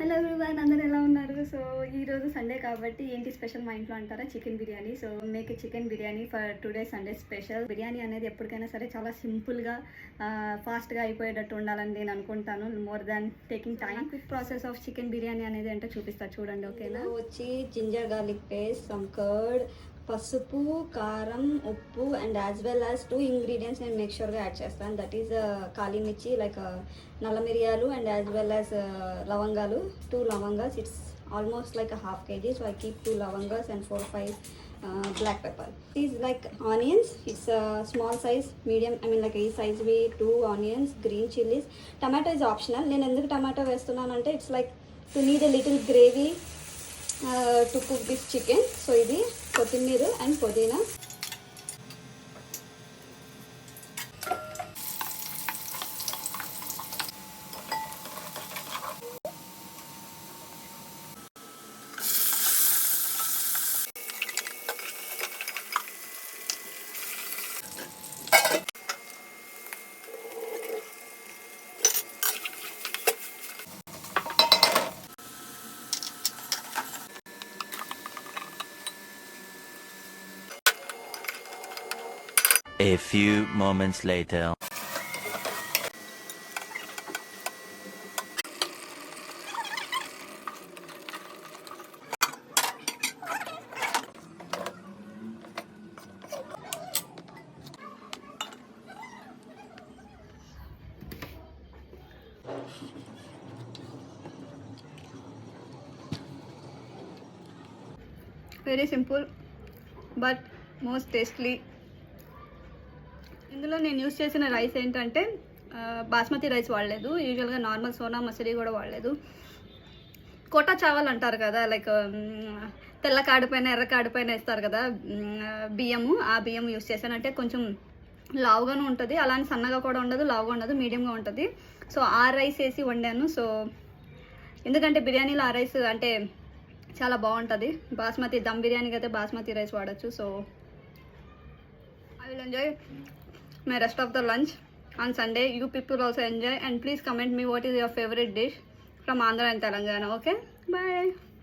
Hello everyone, అందరూ ఎలా ఉన్నారు? సో ఈరోజు సండే కాబట్టి ఏంటి స్పెషల్ మా ఇంట్లో అంటారా, chicken biryani. So make chicken biryani for today Sunday special. Biryani అనేది ఎప్పటికైనా సరే చాలా సింపుల్గా ఫాస్ట్గా అయిపోయేటట్టు ఉండాలని నేను అనుకుంటాను. More than taking time. Quick process of chicken biryani అనేది ఏంటో చూపిస్తా చూడండి, ఓకేనా? వచ్చి ginger garlic paste, some curd, పసుపు, కారం, ఉప్పు and as well as 2 ingredients నేను మేక్ షూర్గా యాడ్ చేస్తాను. దట్ ఈస్ కాళీ మిర్చి, లైక్ నల్ల మిరియాలు అండ్ యాజ్ వెల్ యాజ్ లవంగాలు, 2 లవంగాస్. It's almost like a half kg, so I keep 2 lavangas and 4-5 black pepper. These like onions, it's a small size, medium, I mean like a size we 2 onions, green chilies. Tomato is optional. నేను ఎందుకు tomato వేస్తున్నానంటే it's like to need a little gravy to cook this chicken. So ఇది కొత్తిమీర and పుదీనా. A few moments later. Very simple but most tastily. ఇందులో నేను use చేసిన rice ఏంటంటే బాస్మతి రైస్ వాడలేదు. యూజువల్గా నార్మల్ సోనా మసూరి కూడా వాడలేదు. కోటా చావల్ అంటారు కదా, లైక్ తెల్ల కాడిపైన ఎర్ర కాడిపైన వేస్తారు కదా బియ్యము, ఆ బియ్యం యూస్ చేశాను. అంటే కొంచెం లావుగాను ఉంటుంది, అలానే సన్నగా కూడా ఉండదు, లావుగా ఉండదు, మీడియంగా ఉంటుంది. సో ఆ రైస్ వేసి వండాను. సో ఎందుకంటే బిర్యానీలో ఆ రైస్ అంటే చాలా బాగుంటుంది. బాస్మతి దమ్ బిర్యానీకి అయితే బాస్మతి రైస్ వాడచ్చు. So I will enjoy my rest of the lunch on Sunday. You people also enjoy and please comment me what is your favorite dish from Andhra and Telangana. Okay, bye.